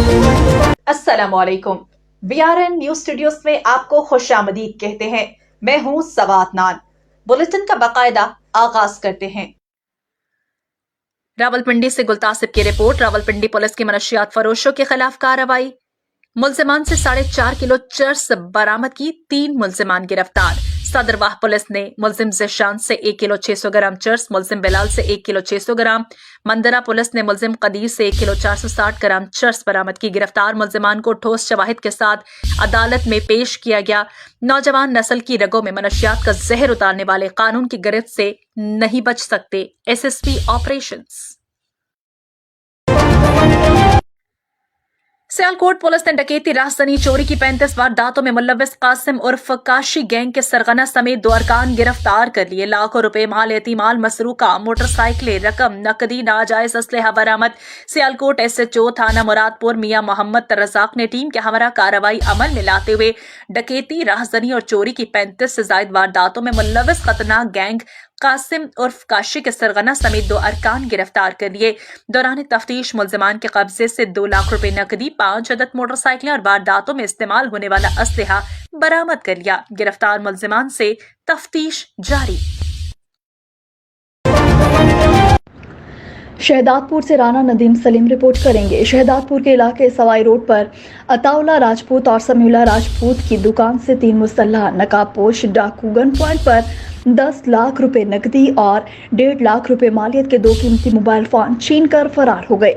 अस्सलामुअलैकुम। BRN news studios में आपको खुशामदीद कहते हैं। मैं हूँ सवात नान। बुलेटिन का बाकायदा आगाज करते हैं। रावलपिंडी से गुलतासिब की रिपोर्ट। रावलपिंडी पुलिस की मनशियात फरोशों के खिलाफ कार्रवाई। मुलजिमान से 4.5 किलो चर्स बरामद की, 3 मुलजिमान गिरफ्तार। सदरवाह पुलिस ने मुलजिम ज़िशान से 1 किलो 600 ग्राम चर्स, मुलजिम बिलाल से 1 किलो 600 ग्राम, मंदरा पुलिस ने मुलजिम कदीर से 1 किलो 460 ग्राम चर्स बरामद की। गिरफ्तार मुलजिमान को ठोस शवाहिद के साथ अदालत में पेश किया गया। नौजवान नस्ल की रगों में मनशियात का जहर उतारने वाले कानून की गिरफ्त से नहीं बच सकते। SSP operations. सियालकोट पुलिस ने डकैती, राहज़नी, चोरी की 35 वारदातों में मुलव्विस कासिम उर्फ काशी गैंग के सरगना समेत 2 अरकान गिरफ्तार कर लिए। लाखों रुपए माल, एतीमाल, मसरूका, मोटरसाइकिलें, रकम, नकदी, नाजायज असलहा बरामद। सियालकोट SHO थाना मुरादपुर मियां मोहम्मद रज़ाक ने टीम के हमरा कार्रवाई अमल में लाते हुए डकैती, राहज़नी और चोरी की 35 से ज्यादा वारदातों में मुलव्विस खतरनाक गैंग कासिम उर्फ काशी के सरगना समेत 2 अरकान गिरफ्तार कर लिए। दौरान तफ्तीश मुलजिमान के कब्जे से 2 लाख रुपए नकदी, 5 अदद मोटरसाइकिलें और वारदातों में इस्तेमाल होने वाला असलहा बरामद कर लिया। गिरफ्तार मुलजिमान से तफ्तीश जारी। शहदादपुर से राना नदीम सलीम रिपोर्ट करेंगे। शहदादपुर के इलाके सवाई रोड पर अताउल्ला राजपूत और समीउल्लाह राजपूत की दुकान से 3 मुसल्लह नकाबपोश डाकू गन पॉइंट पर 10 लाख रुपए नकदी और 1.5 लाख रुपए मालियत के 2 कीमती मोबाइल फोन छीन कर फरार हो गए।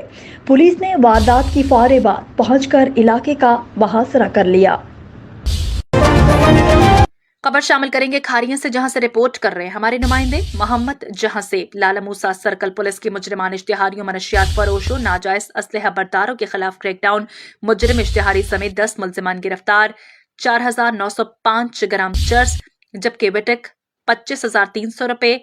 पुलिस ने वारदात की फौरी बाद पहुंचकर इलाके का मुहासरा कर लिया। खबर शामिल करेंगे खारियां से, जहां से रिपोर्ट कर रहे हैं हमारे नुमाइंदे मोहम्मद। जहां से लाला मूसा सर्कल पुलिस की मुजरिमान इश्तिहारियों, मनशियात फरोशों, नाजायज असलहा बरदारों के खिलाफ क्रैकडाउन। मुजरिम इश्तिहारी समेत 10 मुलजिमान गिरफ्तार। 4,905 ग्राम चर्स, जबकि विटिक 25,300 रुपए,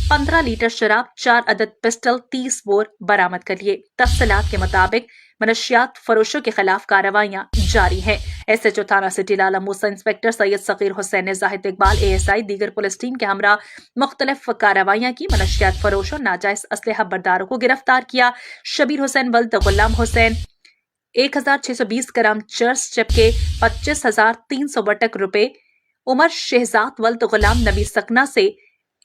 15 लीटर शराब, 4 अदद पिस्टल, 30 बोर बरामद कर लिए। तफसीलात के मुताबिक मनशियात फरोशों के खिलाफ कार्रवाइयां जारी हैं। SHO थाना सिटी लाला मूसा इंस्पेक्टर सैयद सकीर हुसैन ने जाहिद इकबाल ASI दीगर पुलिस टीम के हमरा मुख्तलिफ कार्रवाइयां की। मनशियात फरोशों, नाजायज असलहा बरदारों को गिरफ्तार किया। शबीर हुसैन वल्द गुलाम हुसैन 1,620 ग्राम चर्स, जबकि 25,300 बटक रुपए। उमर शहजाद वल्द गुलाम नबी सकना से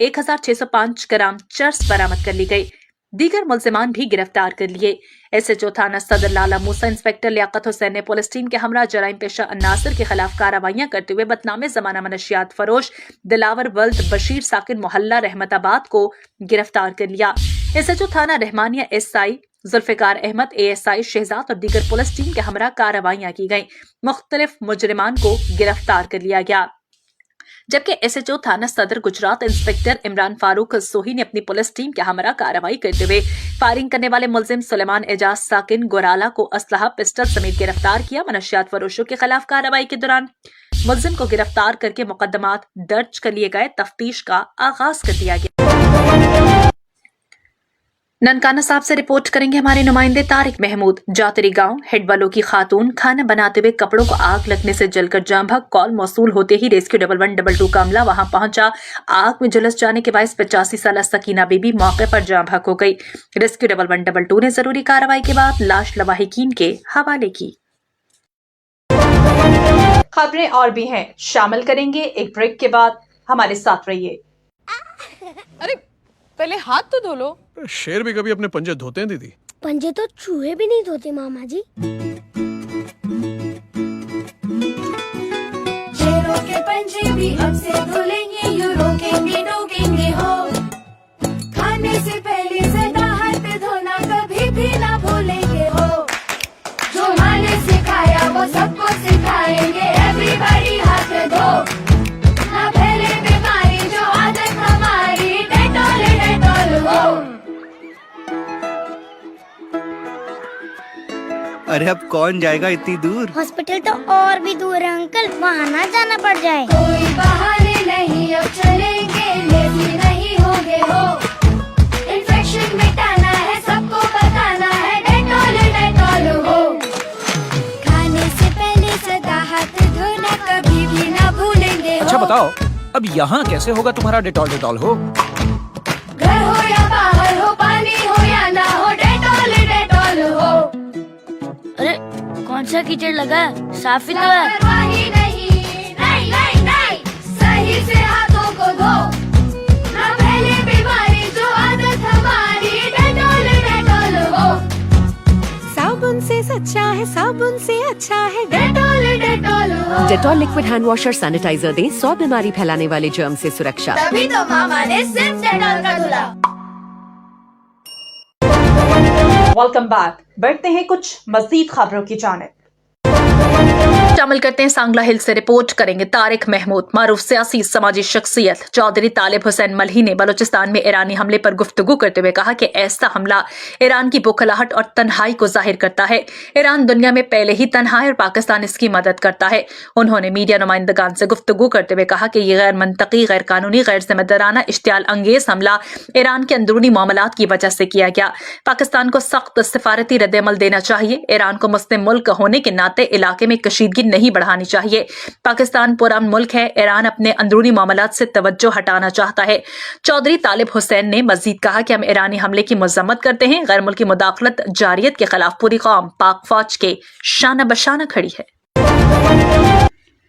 1,605 ग्राम चर्स बरामद कर ली गई। दीगर मुलजिमान भी गिरफ्तार कर लिए। SHO थाना सदर लाला मूसा इंस्पेक्टर लियाकत हुसैन ने पुलिस टीम के हमरा जराइम पेशा अन्नासर के खिलाफ कार्रवाइयां करते हुए बदनामे जमाना मनशियात फरोश दिलावर वल्द बशीर साकिन मोहल्ला रहमताबाद को गिरफ्तार कर लिया। SHO थाना रहमानिया SI जुल्फिकार अहमद ASI शहजाद और दीगर पुलिस टीम के हमरा कार्रवाइयां की गई। मुख्तलिफ मुजरिमान को गिरफ्तार कर लिया गया। जबकि SHO थाना सदर गुजरात इंस्पेक्टर इमरान फारूक सोही ने अपनी पुलिस टीम के हमरा कार्रवाई करते हुए फायरिंग करने वाले मुलजिम सुलेमान एजाज साकिन गोराला को असलहा, पिस्टल समेत गिरफ्तार किया। मनशियात फरोशों के खिलाफ कार्रवाई के दौरान मुलजिम को गिरफ्तार करके मुकदमात दर्ज कर लिए गए। तफ्तीश का आगाज कर दिया गया। ननकाना साहब से रिपोर्ट करेंगे हमारे नुमाइंदे तारिक महमूद। जातरी गांव हेडवालों की खातून खाना बनाते हुए कपड़ों को आग लगने से जलकर जाम भग। कॉल मौसूल होते ही रेस्क्यू 1112 का अमला वहां पहुंचा। आग में झुलस जाने के बायस 85 साल सकीना बीबी मौके पर जाम भग हो गई। रेस्क्यू 1112 ने जरूरी कार्रवाई के बाद लाश लवाहिकीन के हवाले की। खबरें और भी हैं, शामिल करेंगे एक ब्रेक के बाद। हमारे साथ रहिए। अरे पहले हाथ तो धो लो। शेर भी कभी अपने पंजे धोते हैं दीदी? पंजे तो चूहे भी नहीं धोते मामा जी। शेरों के पंजे भी अब से धुलेंगे, यूं रोकेंगे टोकेंगे हो। खाने से पहले ज़रा हाथ धोना कभी भी ना भूलेंगे हो। जो माँ ने सिखाया वो सबको सिखाएंगे। एवरीबॉडी हाथ धो, ना फैले बीमारी जो आदत हमारी। डेटॉल डेटॉल हो। अरे अब कौन जाएगा इतनी दूर? हॉस्पिटल तो और भी दूर है अंकल, वहाँ ना जाना पड़ जाए। कोई बहाने नहीं, अब चलेंगे, लेजी नहीं होंगे हो। इन्फेक्शन मिटाना है, सबको बताना है। डेटॉल डेटॉल हो। खाने से पहले सदा हाथ धोना कभी भी ना भूलेंगे हो। अच्छा बताओ, अब यहाँ कैसे होगा तुम्हारा डेटॉल डेटॉल हो? घर हो या बाहर हो, पानी हो या ना हो, डेटॉल डेटॉल हो। अरे कौन सा कीचड़ लगा? साफ ही तो है। लापरवाही नहीं, नहीं नहीं नहीं, सही से हाथों को धो, ना फैले बीमारी जो आदत हमारी, डेटॉल डेटॉल हो। साबुन से सच्चा है, साबुन से अच्छा है डेटॉल डेटॉल हो। Dettol liquid hand washer sanitizer दें 100 बीमारी फैलाने वाले जर्म से सुरक्षा। तभी तो मामा ने सिर्फ डेटॉल का धुला। Welcome back. बढ़ते हैं कुछ मजीद खबरों की जानिब। शामिल करते हैं सांगला हिल से रिपोर्ट करेंगे तारिक महमूद। मारूफ सियासी समाजी शख्सियत चौधरी तालिब हुसैन मलही ने बलूचिस्तान में ईरानी हमले पर गुफ्तगू करते हुए कहा कि ऐसा हमला ईरान की बुखलाहट और तन्हाई को जाहिर करता है। ईरान दुनिया में पहले ही तन्हा है और पाकिस्तान इसकी मदद करता है। उन्होंने मीडिया नुमाइंदगान से गुफ्तगू करते हुए कहा कि यह गैर मंतकी, गैर कानूनी, गैर जिम्मेदाराना, इश्तियाल अंगेज हमला ईरान के अंदरूनी मामलात की वजह से किया गया। पाकिस्तान को सख्त सिफारती रद्द-ए-अमल देना चाहिए। ईरान को मुस्लिम मुल्क होने के नाते इलाके में कशीदगी नहीं बढ़ानी चाहिए। पाकिस्तान पुरान मुल्क है, ईरान अपने अंदरूनी मामलात से तवज्जो हटाना चाहता है। चौधरी तालिब हुसैन ने मजीद कहा कि हम ईरानी हमले की मजम्मत करते हैं। गैर मुल्की मुदाखलत जारियत के खिलाफ पूरी कौम पाक फौज के शाना बशाना खड़ी है।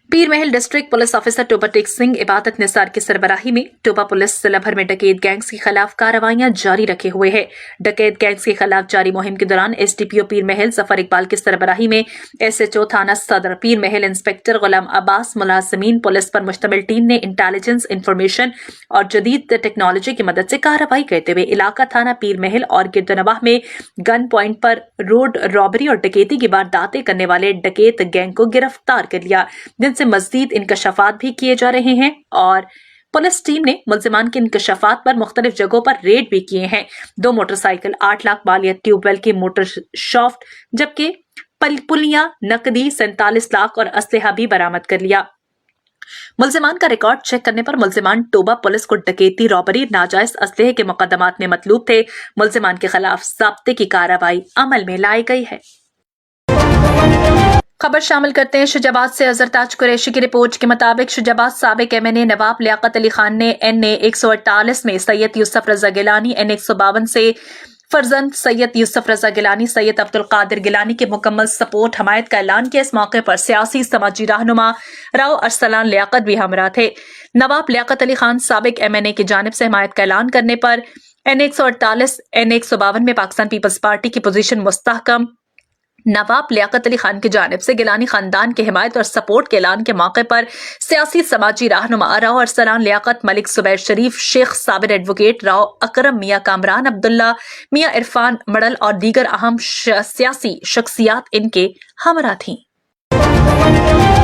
Pir Mahal district police officer Toba Tek Singh Ibadat Nisar की सरबराही में टोबा पुलिस जिला भर में डकैत गैंग्स के खिलाफ कार्रवाइयां जारी रखे हुए है। डकैत गैंग्स के खिलाफ जारी मुहिम के दौरान एसडीपीओ पीर महल जफर इकबाल की सरबराही में एसएचओ थाना सदर पीर महल इंस्पेक्टर गुलाम अब्बास मुलाजमीन पुलिस पर मुश्तमिल टीम ने इंटेलिजेंस इंफॉर्मेशन और जदीद टेक्नोलॉजी की मदद से कार्रवाई करते हुए इलाका थाना पीर महल और गिरदनवाह में गन पॉइंट पर रोड रॉबरी और डकैती की वारदातें करने वाले डकैत गैंग को गिरफ्तार कर लिया, जिनसे मजीद इंकशाफात भी किए जा रहे हैं। और पुलिस टीम ने मुल्जिमान के इंकशाफात पर मुख्तलिफ जगहों पर रेड भी किए हैं। 2 मोटरसाइकिल, 8 लाख बालियत ट्यूबवेल की मोटर शॉफ्ट, जबकि पुलियां, नकदी 47 लाख और असलहा भी बरामद कर लिया। मुल्जिमान का रिकॉर्ड चेक करने पर मुल्जिमान टोबा पुलिस को डकैती, रॉबरी, नाजायज असलहे के मुकदमात में मतलूब थे। मुल्जिमान के खिलाफ ज़ाब्ते की कार्रवाई अमल में लाई गई है। खबर शामिल करते हैं शुजाबाद से। अजरताज कुरैशी की रिपोर्ट के मुताबिक शुजाबाद साबिक एमएनए नवाब लियाकत अली खान ने एनए 148 में सैयद यूसुफ रजा गिलानी, एनए 152 से फर्जंद सैयद यूसुफ रजा गिलानी, सैयद अब्दुल कादिर गिलानी के मुकम्मल सपोर्ट हमायत का ऐलान किया। इस मौके पर सियासी समाजी रहनुमा राव अरसलान लियाकत भी हमरा थे। नवाब लियाकत अली खान साबिक एमएनए की जानिब से हमायत का ऐलान करने पर एनए 148, एनए 152 में पाकिस्तान पीपल्स पार्टी की पोजीशन मुस्तहकम। नवाब लियाकत अली खान की जानिब से गिलानी खानदान के हिमायत और सपोर्ट के ऐलान के मौके पर सियासी समाजी रहनुमा राव अरसलान लियाकत, मलिक सुबैर शरीफ, शेख साबिर एडवोकेट, राव अकरम, मियाँ कामरान अब्दुल्ला, मियाँ इरफान मडल और दीगर अहम सियासी शख्सियात इनके हमरा थीं।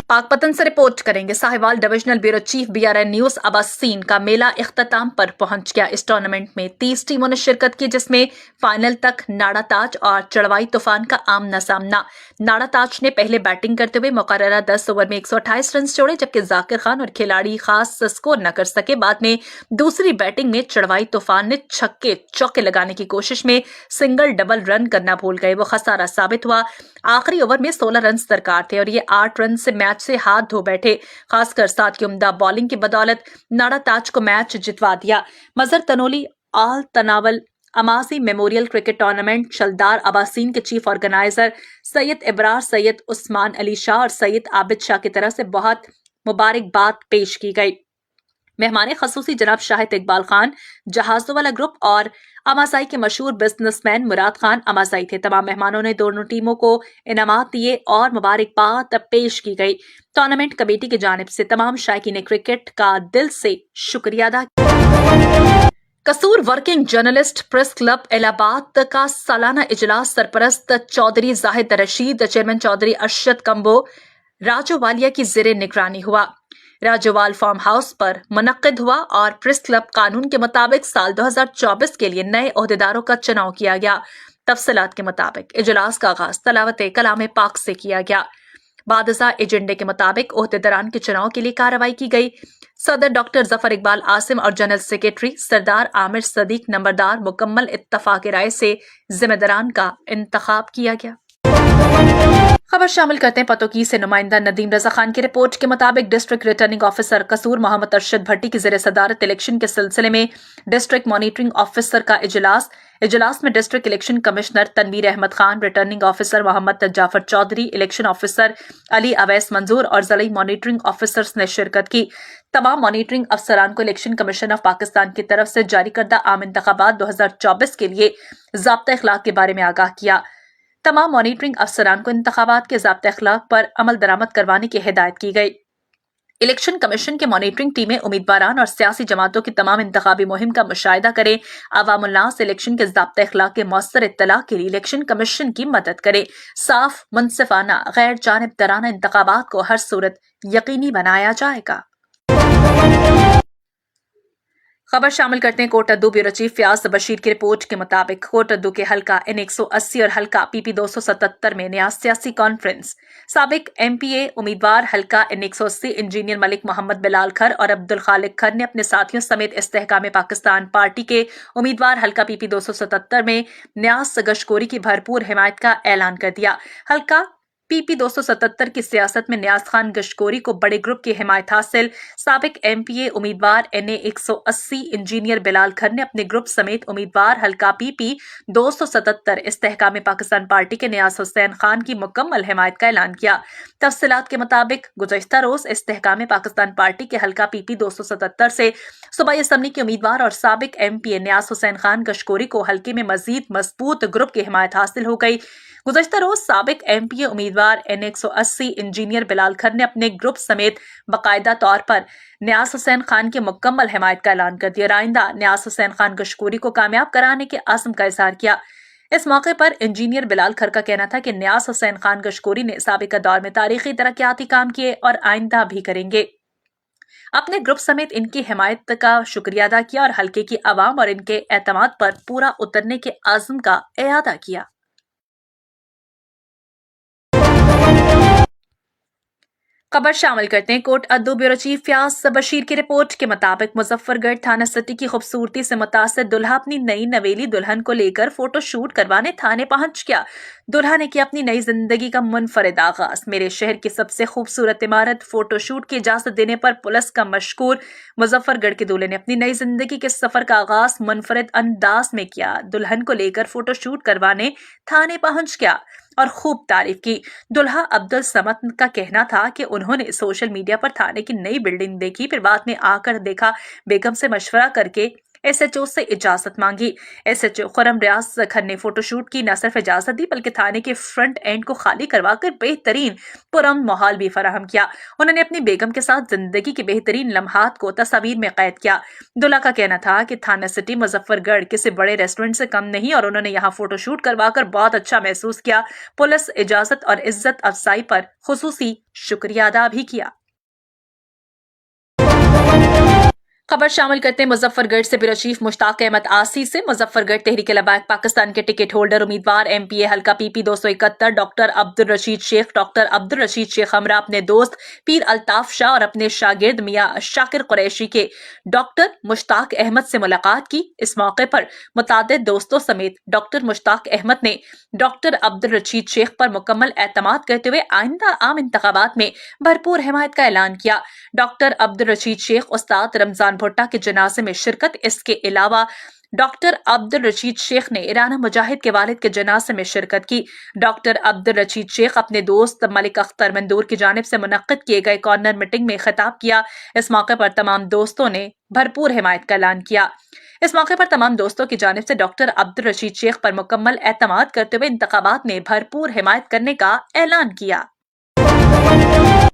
पाकपतन से रिपोर्ट करेंगे Sahiwal divisional bureau chief BRN news Abaseen का मेला इख्तिताम पर पहुंच गया। इस टूर्नामेंट में 30 टीमों ने शिरकत की, जिसमें फाइनल तक नाड़ा ताज और चढ़वाई तूफान का आमना सामना। नाड़ा ताज ने पहले बैटिंग करते हुए मुकर्ररा 10 ओवर में 128 रन जोड़े, जबकि जाकिर खान और खिलाड़ी खास स्कोर न कर सके। बाद में दूसरी बैटिंग में चढ़वाई तूफान ने छक्के चौके लगाने की कोशिश में सिंगल डबल रन करना भूल गए। वो खसारा साबित हुआ। आखिरी ओवर में 16 रन दरकार थे और ये 8 रन से मैच से हाथ धो बैठे। खासकर साथ की उम्दा बॉलिंग की बदौलत नाड़ा ताज को मैच जितवा दिया। मजर तनोली आल तनावल अमासी मेमोरियल क्रिकेट टूर्नामेंट शलदार अब्बासीन के चीफ ऑर्गेनाइजर सैयद इब्रार, सैयद उस्मान अली शाह और सैयद आबिद शाह की तरफ से बहुत मुबारकबाद पेश की गई। मेहमान खसूसी जनाब शाहिद इकबाल खान, जहाजों वाला ग्रुप और अमासाई के मशहूर बिजनेसमैन मुराद खान अमासाई थे। तमाम मेहमानों ने दोनों टीमों को इनामात दिए और मुबारकबाद पेश की गई। टूर्नामेंट कमेटी की जानिब से तमाम शायकीन क्रिकेट का दिल से शुक्रिया अदा किया। कसूर working journalist press club Allahabad का सालाना इजलास सरपरस्त चौधरी जाहिद रशीद, चेयरमैन चौधरी अरशद कंबो राजोवालिया की ज़ेरे निगरानी हुआ। राजोवाल फार्म हाउस पर मुनक्किद हुआ और प्रेस क्लब कानून के मुताबिक साल 2024 के लिए नए ओहदेदारों का चुनाव किया गया। तफसीलात के मुताबिक इजलास का आगाज तलावत कलाम पाक से किया गया। बादशाह एजेंडे के मुताबिक ओहदेदारान के चुनाव के लिए कार्रवाई की गई। सदर डॉक्टर जफर इकबाल आसिम और जनरल सेक्रेटरी सरदार आमिर सदीक नंबरदार मुकम्मल इत्तफाक राय से जिम्मेदारान का इंतखाब किया गया। खबर शामिल करते हैं पतोकी से नुमाइंदा नदीम रजा खान की रिपोर्ट के मुताबिक डिस्ट्रिक्ट रिटर्निंग ऑफिसर कसूर मोहम्मद अरशद भट्टी की ज़ेर सदारत इलेक्शन के सिलसिले में डिस्ट्रिक्ट मॉनिटरिंग ऑफिसर का इजलास में district election commissioner Tanveer Ahmad Khan, returning officer Mohammad Jafar Chaudhry, election officer Ali Awais Manzoor और ज़िला मॉनिटरिंग ऑफिसर्स ने शिरकत की। तमाम मॉनिटरिंग अफसरान को इलेक्शन कमीशन ऑफ पाकिस्तान की तरफ से जारी करदा आम इंतखाबात 2024 के लिए ज़ाब्ता इखलाक के बारे में आगाह किया। तमाम मॉनिटरिंग अफसरान को इंतखाबात के ज़ाब्ता इखलाक पर अमल दरामद करवाने की हिदायत की गई। इलेक्शन कमीशन के मॉनिटरिंग टीमें उम्मीदवारान और सियासी जमातों की तमाम इंतखाबी मुहिम का मुशाहिदा करें। अवामुन्नास इलेक्शन के ज़ाब्ता इखलाक के मौसर इत्तला के लिए इलेक्शन कमीशन की मदद करे। साफ, मुनसिफाना, गैर जानिबदाराना इंतखाबात को हर सूरत यकीनी बनाया जाएगा। खबर शामिल करते हैं कोट अद्दू ब्यूरो चीफ फयाज बशीर की रिपोर्ट के मुताबिक कोट अद्दू के हल्का N180 और हल्का PP 277 में नया सियासी कॉन्फ्रेंस। साबिक MPA उम्मीदवार हल्का N180 इंजीनियर मलिक मोहम्मद बिलाल खर और अब्दुल खालिक खर ने अपने साथियों समेत इस्तेहकाम पाकिस्तान पार्टी के उम्मीदवार हल्का PP 277 में न्यास गशकोरी की भरपूर हिमायत का ऐलान कर दिया। हल्का PP 277 की सियासत में न्यास खान गशकोरी को बड़े ग्रुप की हिमायत हासिल। साबिक MPA उम्मीदवार NA 180 इंजीनियर बिलाल खर ने अपने ग्रुप समेत उम्मीदवार हल्का PP 277 इस्तेहकाम पाकिस्तान पार्टी के न्यास हुसैन खान की मुकम्मल हिमायत का ऐलान किया। तफसीलात के मुताबिक गुज़श्ता रोज इस्तेहकाम पाकिस्तान पार्टी के हल्का PP 277 से सूबाई असम्बली के उम्मीदवार और साबिक MPA न्यास हुसैन खान गशकोरी को हल्के में मजीद मजबूत ग्रुप की हिमायत हासिल हो गई। गुज़श्ता रोज साबिक MPA उम्मीदवार N 180 इंजीनियर बिलाल खर ने अपने ग्रुप समेत बाकायदा तौर पर न्यास हुसैन खान की मुकम्मल हिमायत का ऐलान कर दिया। आइंदा न्यास हुसैन खान गशकोरी को कामयाब कराने के आज़म का इज़हार किया। इस मौके पर इंजीनियर बिलाल खर का कहना था कि न्यास हुसैन खान गशकोरी ने साबिका दौर में तारीखी तरक्याती काम किए और आइंदा भी करेंगे। अपने ग्रुप समेत इनकी हिमायत का शुक्रिया अदा किया और हल्के की आवाम और इनके एतमाद पर पूरा उतरने के आज़म का इयादा किया। खबर शामिल करते हैं कोट अद्दू ब्यूरो चीफ फयाज बशीर की रिपोर्ट के मुताबिक मुजफ्फरगढ़ थाना सिटी की खूबसूरती से मुतासिर दुल्हा अपनी नई नवेली दुल्हन को लेकर फोटो शूट करवाने थाने पहुंच गया। दुल्हा ने किया अपनी नई जिंदगी का मुनफरिद आगाज। मेरे शहर की सबसे खूबसूरत इमारत फोटोशूट की इजाजत देने पर पुलिस का मशकूर। मुजफ्फरगढ़ के दूल्हे ने अपनी नई जिंदगी के सफर का आगाज मुनफरिद अंदाज में किया। दुल्हन को लेकर फोटोशूट करवाने थाने पहुंच गया और खूब तारीफ की। दुल्हा अब्दुल समद का कहना था कि उन्होंने सोशल मीडिया पर थाने की नई बिल्डिंग देखी, फिर बाद में आकर देखा, बेगम से मशवरा करके SHO से इजाजत मांगी। SHO खुरम रियाज खर ने फोटोशूट की न सिर्फ इजाजत दी बल्कि थाने के फ्रंट एंड को खाली करवाकर बेहतरीन पुरअमन माहौल भी फराहम किया। उन्होंने अपनी बेगम के साथ जिंदगी की बेहतरीन लम्हात को तस्वीर में कैद किया। दुल्हा का कहना था कि थाना सिटी मुजफ्फरगढ़ किसी बड़े रेस्टोरेंट से कम नहीं और उन्होंने यहाँ फोटोशूट करवाकर बहुत अच्छा महसूस किया। पुलिस इजाजत और इज्जत अफजाई पर खुसूसी शुक्रिया अदा भी किया। खबर शामिल करते हैं मुजफ्फरगढ़ से ब्यूरो चीफ मुश्ताक अहमद आसी से। मुजफ्फरगढ़ तहरीक लबाइक पाकिस्तान के टिकट होल्डर उम्मीदवार MPA हल्का PP 271 डॉक्टर अब्दुल रशीद शेख हमरा अपने दोस्त पीर अल्ताफ शाह और अपने शागिर्द मियां शाकिर कुरैशी के डॉक्टर मुश्ताक अहमद से मुलाकात की। इस मौके पर मुतादिद दोस्तों समेत डॉक्टर मुश्ताक अहमद ने डॉक्टर अब्दुल रशीद शेख पर मुकम्मल एतमाद करते हुए आइंदा आम इंतखाबात में भरपूर हिमायत का ऐलान किया। डॉक्टर अब्दुल रशीद शेख उस्ताद रमजान भुट्टा के जनाजे में शिरकत। इसके अलावा डॉक्टर अब्दुल रशीद शेख ने राना मुजाहिद के वालिद के जनाजे में शिरकत की। डॉक्टर अब्दुल रशीद शेख अपने दोस्त मलिक अख्तर मंदूर की जानिब से मुनक्किद किए गए कॉर्नर मीटिंग में खिताब किया। इस मौके पर तमाम दोस्तों ने भरपूर हिमायत का ऐलान किया। इस मौके पर तमाम दोस्तों की जानिब से डॉक्टर अब्दुल रशीद शेख पर मुकम्मल एतमाद करते हुए इंतखाबात में भरपूर हिमायत करने का ऐलान किया।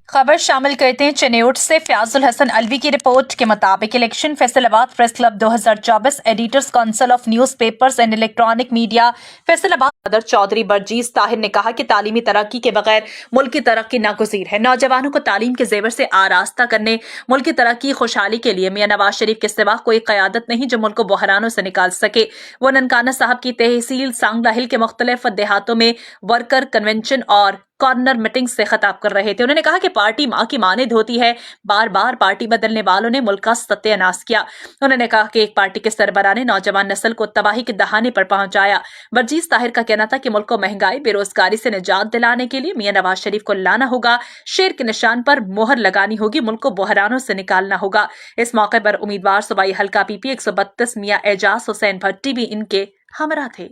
खबर शामिल करते हैं चेन्नई से फयाजुल हसन अलवी की रिपोर्ट के मुताबिक election Faisalabad press club 2024 editors council of newspapers and electronic media Faisalabad सदर चौधरी बरजीज ताहिर ने कहा कि तालीमी तरक्की के बगैर मुल्क की तरक्की नागुज़ीर है। नौजवानों को तालीम के जेवर से आरास्ता करने, मुल्क की तरक्की खुशहाली के लिए मियां नवाज शरीफ के सिवा कोई क़यादत नहीं जो मुल्क को बहरानों से निकाल सके। वो ननकाना साहब की तहसील सांगला हिल के मुख्तलिफ देहातों में वर्कर कन्वेंशन और कॉर्नर मीटिंग से खिताब कर रहे थे। उन्होंने कहा कि पार्टी मां की मानद होती है, बार बार पार्टी बदलने वालों ने मुल्क का सत्यानाश किया। उन्होंने कहा कि एक पार्टी के सरबराह ने नौजवान नस्ल को तबाही के दहाने पर पहुंचाया। वर्जीज ताहिर का कहना था कि मुल्क को महंगाई बेरोजगारी से निजात दिलाने के लिए मियां नवाज शरीफ को लाना होगा, शेर के निशान पर मोहर लगानी होगी, मुल्क को बहरानों से निकालना होगा। इस मौके पर उम्मीदवार सूबाई हल्का पीपी 132 मियां एजाज हुसैन भट्टी भी इनके हमरा थे।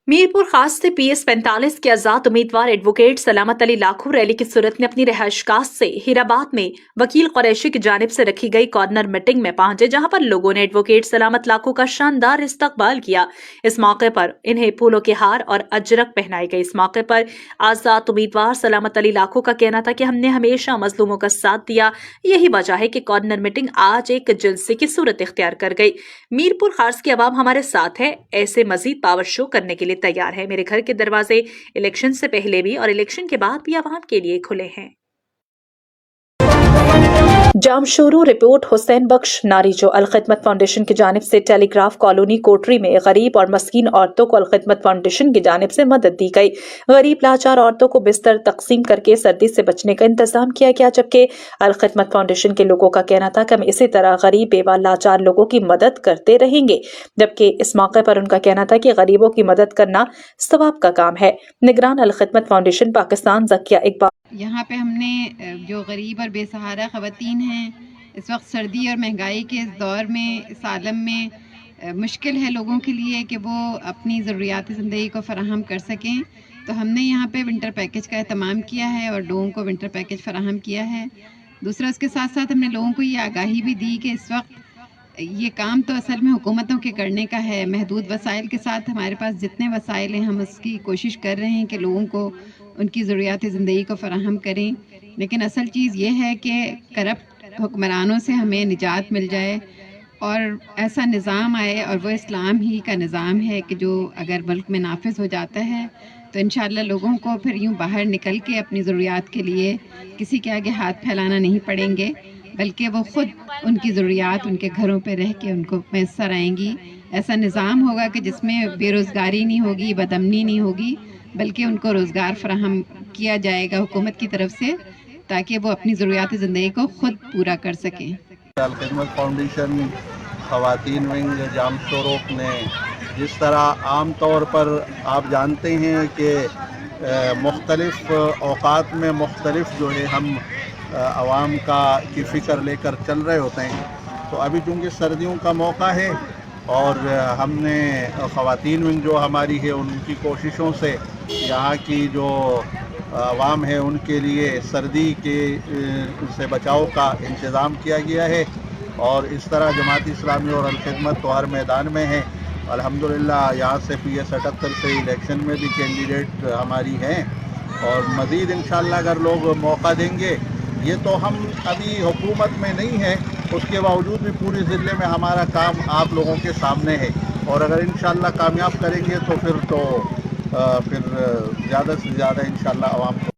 मीरपुर खास से PS 45 के आजाद उम्मीदवार एडवोकेट सलामत अली लाखू रैली की सूरत में अपनी रिहाइशगाह से हीराबाद में वकील कुरैशी की जानिब से रखी गई कॉर्नर मीटिंग में पहुंचे, जहां पर लोगों ने एडवोकेट सलामत लाखू का शानदार इस्तकबाल किया। इस मौके पर इन्हें फूलों के हार और अजरक पहनाई गई। इस मौके पर आजाद उम्मीदवार सलामत अली लाखू का कहना था कि हमने हमेशा मजलूमों का साथ दिया, यही वजह है कि कॉर्नर मीटिंग आज एक जलसे की सूरत इख्तियार कर गई। मीरपुर खास की आवाम हमारे साथ है, ऐसे मजीद पावर शो करने के लिए तैयार है। मेरे घर के दरवाजे इलेक्शन से पहले भी और इलेक्शन के बाद भी आवाम के लिए खुले हैं। जामशोरू रिपोर्ट हुसैन बख्श नारी जो अल खिदमत फाउंडेशन की जानिब से टेलीग्राफ कॉलोनी कोटरी में गरीब और मस्कीन औरतों को अल खिदमत फाउंडेशन की जानिब से मदद दी गई। गरीब लाचार औरतों को बिस्तर तकसीम करके सर्दी से बचने का इंतजाम किया गया, जबकि अल खिदमत फाउंडेशन के लोगों का कहना था कि हम इसी तरह गरीब बेवा लाचार लोगों की मदद करते रहेंगे। जबकि इस मौके पर उनका कहना था कि गरीबों की मदद करना सवाब का काम है। निगरान अल खिदमत फाउंडेशन पाकिस्तान ज़किया इकबाल यहाँ पे हमने जो गरीब और बेसहारा ख़वातीन हैं, इस वक्त सर्दी और महंगाई के इस दौर में, इस आलम में मुश्किल है लोगों के लिए कि वो अपनी ज़रूरियात ज़िंदगी को फ़राहम कर सकें, तो हमने यहाँ पे विंटर पैकेज का एहतमाम किया है और लोगों को विंटर पैकेज फ़राहम किया है। दूसरा, उसके साथ साथ हमने लोगों को ये आगाही भी दी कि इस वक्त ये काम तो असल में हुकूमतों के करने का है। महदूद वसाइल के साथ हमारे पास जितने वसाइल हैं, हम उसकी कोशिश कर रहे हैं कि लोगों को उनकी ज़रूरियात ज़िंदगी को फ़राहम करें। लेकिन असल चीज़ ये है कि करप्ट हुक्मरानों से हमें निजात मिल जाए और ऐसा निज़ाम आए, और वो इस्लाम ही का निज़ाम है कि जो अगर मुल्क में नाफिज हो जाता है तो इंशाअल्लाह लोगों को फिर यूँ बाहर निकल के अपनी ज़रूरियात के लिए किसी के आगे हाथ फैलाना नहीं पड़ेंगे, बल्कि वो ख़ुद उनकी ज़रूरियात उनके घरों पे रह के उनको मैसर आएंगी। ऐसा निज़ाम होगा कि जिसमें बेरोज़गारी नहीं होगी, बदअमनी नहीं होगी, बल्कि उनको रोज़गार फराहम किया जाएगा हुकूमत की तरफ से, ताकि वो अपनी ज़रूरियात ज़िंदगी को ख़ुद पूरा कर सकें। अल खिदमत फाउंडेशन ख़वातीन विंग जामशोरू ने जिस तरह आम तौर पर आप जानते हैं कि मुख्तलिफ़ औक़ात में मुख्तलिफ़ जो है हम आवाम की फ़िक्र लेकर चल रहे होते हैं, तो अभी चूँकि सर्दियों का मौका है और हमने ख़वातीन विंग जो हमारी है उनकी कोशिशों से यहाँ की जो आवाम है उनके लिए सर्दी के से बचाव का इंतज़ाम किया गया है। और इस तरह जमात इस्लामी और अल खिदमत तो हर मैदान में है। अल्हम्दुलिल्लाह यहाँ से PS 78 से इलेक्शन में भी कैंडिडेट हमारी हैं और मज़ीद इंशाअल्लाह अगर लोग मौका देंगे, ये तो हम अभी हुकूमत में नहीं है, उसके बावजूद भी पूरी ज़िले में हमारा काम आप लोगों के सामने है और अगर इंशाअल्लाह कामयाब करेंगे तो फिर ज़्यादा से ज़्यादा इंशाअल्लाह आवाम को।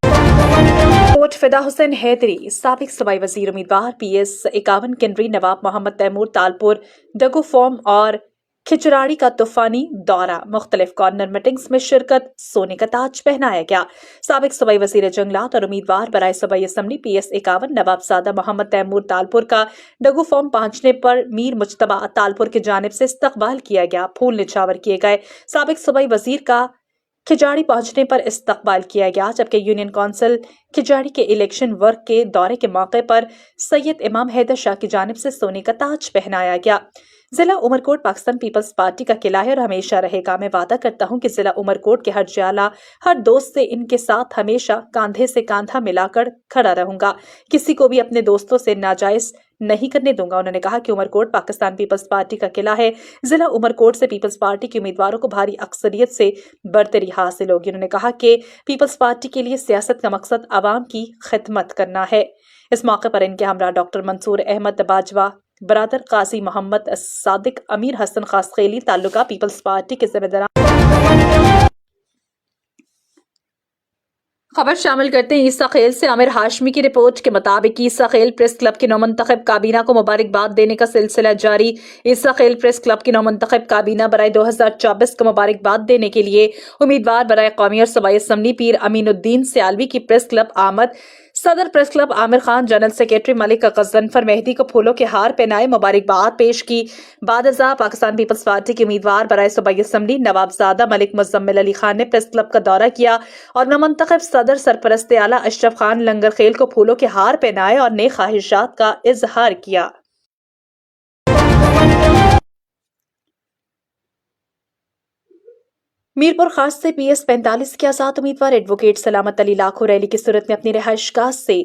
कोट फिदा हुसैन हैदरी साबिक सूबाई वज़ीर उम्मीदवार PS 51 केंद्री नवाब मोहम्मद तैमूर तालपुर डगो फॉर्म और खिचराड़ी का तूफानी दौरा, मुख्तलिफ कॉर्नर मीटिंग्स में शिरकत, सोने का ताज पहनाया गया। साबिक सूबाई वज़ीर जंगलात और उम्मीदवार बराए सूबाई असम्बली PS 51 नवाबजादा मोहम्मद तैमूर तालपुर का डगू फॉर्म पहुंचने पर मीर मुज्तबा तालपुर की जानिब से इस्तकबाल किया गया, फूल निछावर किए गए। साबिक सूबाई वज़ीर का खिजाड़ी पहुंचने पर इस्तकबाल किया गया, जबकि यूनियन काउंसिल खिजाड़ी के इलेक्शन वर्क के दौरे के मौके पर सैयद इमाम हैदर शाह की जानिब से सोने का ताज पहनाया गया। जिला उमरकोट पाकिस्तान पीपल्स पार्टी का किला है और हमेशा रहेगा। मैं वादा करता हूं कि जिला उमरकोट के हर जाला, हर दोस्त से इनके साथ हमेशा कांधे से कांधा मिलाकर खड़ा रहूंगा, किसी को भी अपने दोस्तों से नाजायज नहीं करने दूंगा। उन्होंने कहा कि उमरकोट पाकिस्तान पीपल्स पार्टी का किला है। जिला उमरकोट से पीपल्स पार्टी के उम्मीदवारों को भारी अक्सरियत से बढ़तरी हासिल होगी। उन्होंने कहा कि पीपल्स पार्टी के लिए सियासत का मकसद आवाम की खिदमत करना है। इस मौके पर इनके हमरा डॉक्टर मंसूर अहमद बाजवा, बरादर काजी मोहम्मद सादिक, अमीर हसन खासखेली, ताल्लुका पीपल्स पार्टी के जिम्मेदार खबर शामिल करते हैं ईसा खेल से। आमिर हाशमी की रिपोर्ट के मुताबिक ईसा खेल प्रेस क्लब की नौमंतखब काबीना को मुबारकबाद देने का सिलसिला जारी। ईसा खेल प्रेस क्लब की नौमंतखब काबीना बराए 2024 को मुबारकबाद देने के लिए उम्मीदवार बराए कौमी और सूबाई असम्बली पीर अमीनुद्दीन सियालवी की प्रेस क्लब आमद, सदर press club Amir Khan, general secretary Malik Ghazanfar Mehdi को फूलों के हार पहनाए मुबारकबाद पेश की। बादशाह पाकिस्तान पीपल्स पार्टी के उम्मीदवार बराए सूबाई असम्बली नवाबजादा मलिक मुजम्मिल अली खान ने प्रेस क्लब का दौरा किया और नौमंतखब सदर सरपरस्त आला अशरफ खान लंगर खेल को फूलों के हार पहनाए और नेक ख्वाहिशात का इजहार किया। मीरपुर खास से PS 45 के आजाद उम्मीदवार एडवोकेट सलामत अली लाखों रैली की सूरत में अपनी रिहाइशगाह से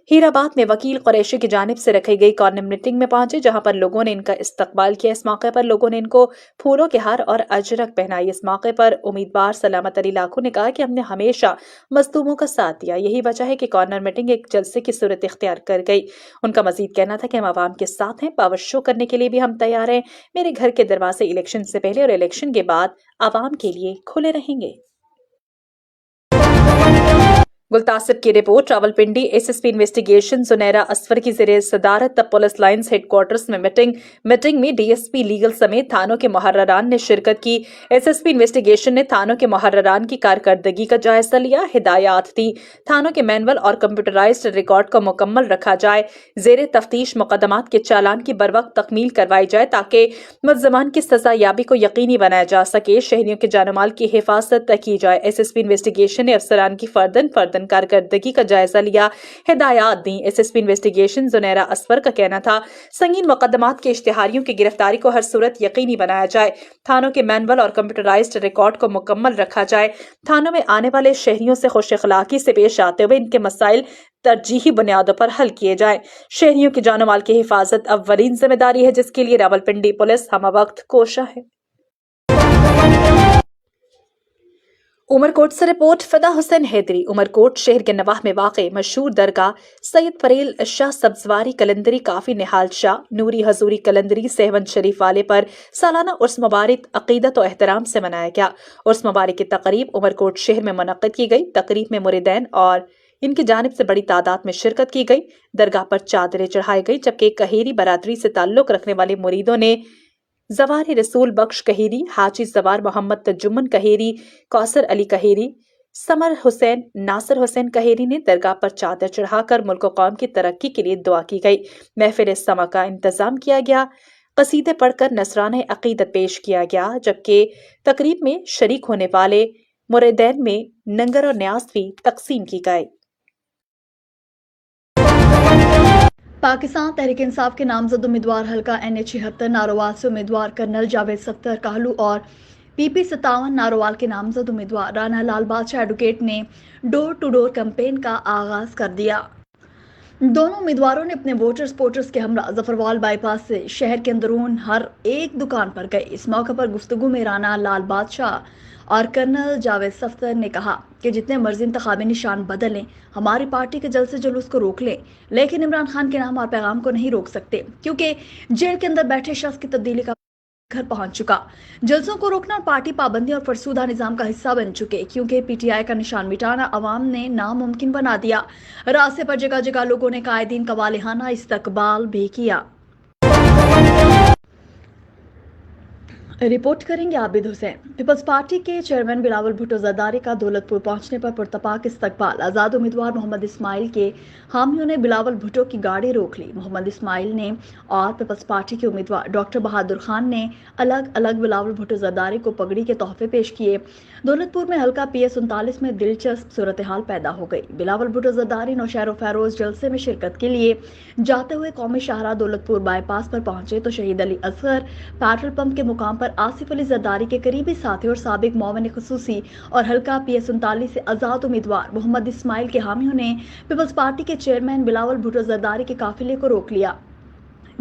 हीराबाद में वकील कुरैशी की जानिब से रखी गई कॉर्नर मीटिंग में पहुंचे, जहां पर लोगों ने इनका इस्तकबाल किया। इस मौके पर लोगों ने इनको फूलों के हार और अजरक पहनाई। इस मौके पर उम्मीदवार सलामत अली लाखों ने कहा कि हमने हमेशा मजलूमों का साथ दिया, यही वजह है कि कॉर्नर मीटिंग एक जलसे की सूरत इख्तियार कर गई। उनका मजीद कहना था कि हम आवाम के साथ हैं, पावर शो करने के लिए भी हम तैयार हैं। मेरे घर के दरवाजे इलेक्शन से पहले और इलेक्शन के बाद आवाम के लिए खुले रहेंगे। गुलतासिब की report. Rawalpindi SSP investigation Junaira Asfar की ज़ेरे सदारत पुलिस लाइन्स हेडक्वार्टर्स में मीटिंग में DSP लीगल समेत थानों के मुहर्ररान ने शिरकत की। SSP इन्वेस्टिगेशन ने थानों के मुहर्ररान की कारकर्दगी का जायजा लिया, हिदायत दी थानों के मैनुअल और कंप्यूटराइज्ड रिकॉर्ड को मुकम्मल रखा जाए, ज़ेरे तफ्तीश मुकदमात के चालान की बरवक्त तकमील करवाई जाए ताकि मुल्ज़मान की सजा याबी को यकीनी बनाया जा सके, शहरियों के जानमाल की हिफाजत की जाए। SSP इन्वेस्टिगेशन ने अफसरान की फर्दन कारकर्दगी का जायजा लिया, हिदायत दी। SSP इन्वेस्टिगेशन जुनैरा असफर का कहना था संगीन मुकदमात के इश्तिहारियों की गिरफ्तारी को हर सूरत यकीनी बनाया जाए, थानों के मैनुअल और कंप्यूटराइज्ड रिकॉर्ड को मुकम्मल रखा जाए, थानों में आने वाले शहरियों से खुश अखलाकी से पेश आते हुए इनके मसाइल तरजीही बुनियादों पर हल किए जाए। शहरियों की जानो माल की हिफाजत अव्वलीन जिम्मेदारी है, जिसके लिए रावलपिंडी पुलिस हमवक्त कोशा है। उमरकोट से रिपोर्ट। फिदा हुसैन हैदरी। उमरकोट शहर के नवाह में वाक़े मशहूर दरगाह सैयद फरेल शाह सब्जवारी कलंदरी काफी निहाल शाह नूरी हजूरी कलंदरी सहवन शरीफ वाले पर सालाना उर्स मुबारक अकीदत और एहतराम से मनाया गया। उर्स मुबारक की तकरीब उमरकोट शहर में मुनक्किद की गई। तकरीब में मुरीदैन और इनकी जानिब से बड़ी तादाद में शिरकत की गई। दरगाह पर चादरें चढ़ाई गई, जबकि कहेरी बरादरी से ताल्लुक रखने वाले मुरीदों ने जवार रसूल बख्श कहेरी, हाजी जवार मोहम्मद तजुम्मन कहेरी, कौसर अली कहेरी, समर हुसैन, नासिर हुसैन कहेरी ने दरगाह पर चादर चढ़ाकर मुल्क और कौम की तरक्की के लिए दुआ की गई। महफिल समा का इंतजाम किया गया, कसीदे पढ़कर नसराना अकीदत पेश किया गया, जबकि तकरीब में शरीक होने वाले मुरीदैन में नंगर और न्याज भी तकसीम की गई। पाकिस्तान तहरीक इंसाफ के नामजद उम्मीदवार हल्का NH-76 नारोवाल से उम्मीदवार कर्नल जावेद सख्तर कहलू और PP 57 नारोवाल के नामजद उम्मीदवार राना लाल बादशाह एडवोकेट ने डोर टू डोर कैंपेन का आगाज कर दिया। दोनों उम्मीदवारों ने अपने वोटर्स के हमरा जफरवाल बाईपास से शहर के अंदरून हर एक दुकान पर गए। इस मौके पर गुफ्तगू में राना लाल बादशाह और कर्नल जावेद सख्तर ने कहा कि जितने मर्जी इंतखाबी निशान बदलें, हमारी पार्टी के जलसे जुलूस को रोक लें, लेकिन इमरान खान के नाम और पैगाम को नहीं रोक सकते, क्योंकि जेल के अंदर बैठे शख्स की तब्दीली का घर पहुंच चुका। जलसों को रोकना और पार्टी पाबंदी और फरसूदा निजाम का हिस्सा बन चुके, क्योंकि PTI का निशान मिटाना अवाम ने नामुमकिन बना दिया। रास्ते पर जगह जगह लोगों ने कायदीन का वालिहाना इस्तकबाल भी किया। रिपोर्ट करेंगे आबिद हुसैन। पीपल्स पार्टी के चेयरमैन बिलावल भुट्टो जरदारी का दौलतपुर पहुंचने पर पुरतपाक इस्तकबाल। आज़ाद उम्मीदवार मोहम्मद इस्माइल के हामियों ने बिलावल भुट्टो की गाड़ी रोक ली। मोहम्मद इस्माइल ने और पीपल्स पार्टी के उम्मीदवार डॉक्टर बहादुर खान ने अलग अलग बिलावल भुट्टो जरदारी को पगड़ी के तोहफे पेश किए। दौलतपुर में हल्का PS 39 में दिलचस्प सूरत हाल पैदा हो गई। बिलावल भुट्टो जरदारी नौशहर फैरोज जलसे में शिरकत के लिए जाते हुए कौमी शाहरा दौलतपुर बाईपास पर पहुंचे तो शहीद अली असगर पेट्रोल पंप के मुकाम पर आसिफ अली जरदारी के करीबी साथी और साबिक मोमिन खुसूसी और हल्का PS 39 से आज़ाद उम्मीदवार मोहम्मद इस्माइल के हामियों ने पीपल्स पार्टी के चेयरमैन बिलावल भुट्टो जरदारी के काफिले को रोक लिया।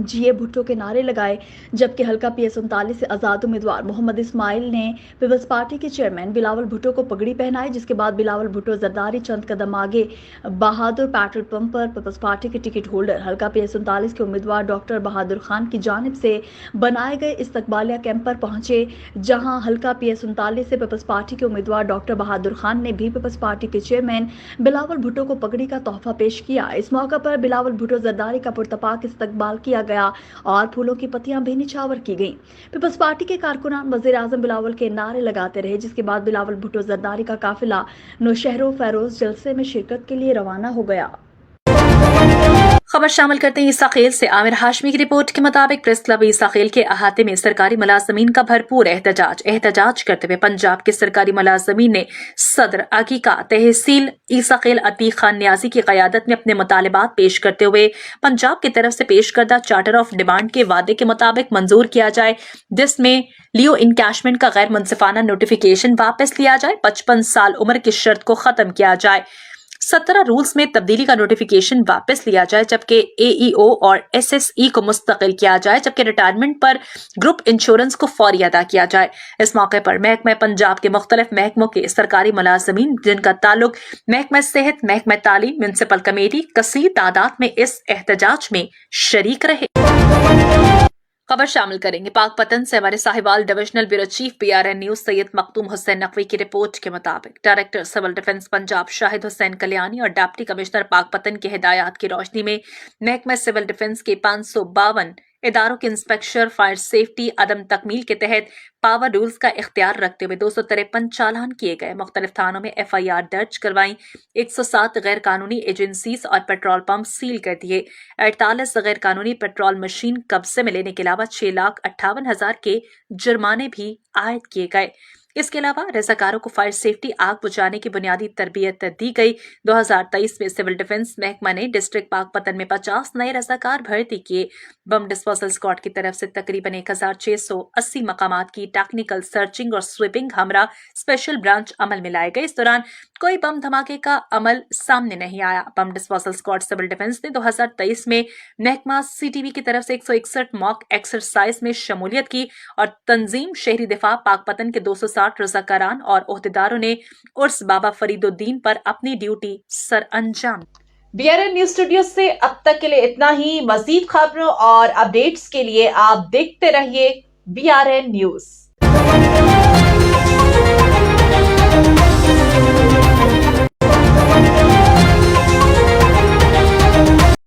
जीए भुट्टो के नारे लगाए, जबकि हल्का PS39 से आज़ाद उम्मीदवार मोहम्मद इस्माइल ने पीपल्स पार्टी के चेयरमैन बिलावल भुट्टो को पगड़ी पहनाई, जिसके बाद बिलावल भुट्टो जरदारी चंद कदम आगे बहादुर पेट्रोल पंप पर पीपल्स पार्टी के टिकट होल्डर हल्का PS39 के उम्मीदवार डॉक्टर बहादुर खान की जानिब से बनाए गए इस्तकबालिया कैंप पर पहुंचे, जहां हल्का PS39 से पीपल्स पार्टी के उम्मीदवार डॉक्टर बहादुर खान ने भी पीपल्स पार्टी के चेयरमैन बिलावल भुट्टो को पगड़ी का तोहफा पेश किया। इस मौके पर बिलावल भुट्टो जरदारी का पुरतपाक इस्तकबाल किया गया और फूलों की पत्तियां भी निछावर की गईं। पीपल्स पार्टी के कारकुनान वजीर आजम बिलावल के नारे लगाते रहे, जिसके बाद बिलावल भुट्टो जरदारी का काफिला नौशहरों फैरोज जलसे में शिरकत के लिए रवाना हो गया। खबर शामिल करते हैं ईसाखेल से। आमिर हाशमी की रिपोर्ट के मुताबिक प्रेस क्लब ईसाखेल के अहाते में सरकारी मुलाजमीन का भरपूर एहतजाज करते हुए पंजाब के सरकारी मुलाजमीन ने सदर अकीका तहसील ईसाखेल अतीक खान न्याजी की क़यादत में अपने मुतालबात पेश करते हुए पंजाब की तरफ से पेश करदा चार्टर ऑफ डिमांड के वादे के मुताबिक मंजूर किया जाए, जिसमें लियो इनकैशमेंट का गैर मुनसिफाना नोटिफिकेशन वापस लिया जाए, 55 साल उम्र की शर्त को खत्म किया जाए, 17 रूल्स में तब्दीली का नोटिफिकेशन वापस लिया जाए, जबकि AEO और SSE को मुस्तकिल किया जाए, जबकि रिटायरमेंट पर ग्रुप इंश्योरेंस को फौरी अदा किया जाए। इस मौके पर महकमा पंजाब के मुख्तलिफ महकमों के सरकारी मुलाजमीन जिनका ताल्लुक महकमा सेहत, महकमा तालीम, म्युनिसिपल कमेटी कसीर तादाद में इस एहतजाज में शरीक रहे। खबर शामिल करेंगे पाकपतन से। हमारे Sahiwal divisional bureau chief PRN news Syed Makhdoom Hussain Naqvi की रिपोर्ट के मुताबिक director civil defence Punjab Shahid Hussain Kalyani और डिप्टी कमिश्नर पाकपतन की हिदायत की रोशनी में महकमा सिविल डिफेंस के 552 इदारों के इंस्पेक्टर फायर सेफ्टी अदम तकमील के तहत पावर रूल्स का इख्तियार रखते हुए 253 चालान किए गए। मुख्तलिफ थानों में FIR दर्ज करवाई, 107 गैर कानूनी एजेंसीज और पेट्रोल पंप सील कर दिए, 48 गैर कानूनी पेट्रोल मशीन कब्जे में लेने के अलावा 6,58,000 के जुर्माने भी आयद किए गए। इसके अलावा रजाकारों को फायर सेफ्टी आग बुझाने की बुनियादी तरबियत दी गई। 2023 में सिविल डिफेंस महकमा ने डिस्ट्रिक्ट पाकपतन में 50 नए रजाकार भर्ती किए। बम डिस्पोजल स्क्वाड की तरफ से तकरीबन 1680 मकामात की टेक्निकल सर्चिंग और स्वीपिंग हमरा स्पेशल ब्रांच अमल में लाए गए। इस दौरान कोई बम धमाके का अमल सामने नहीं आया। Bomb disposal squad civil defence ने 2023 में महकमा CTV की तरफ से 161 मॉक एक्सरसाइज में शमूलियत की और तंजीम शहरी दिफा पाकपतन के 260 रजाकारान और ओहदेदारों ने उर्स बाबा फरीदुद्दीन पर अपनी ड्यूटी सर अंजाम। BRN न्यूज स्टूडियो से अब तक के लिए इतना ही। मजीद खबरों और अपडेट्स के लिए आप देखते रहिए BRN न्यूज।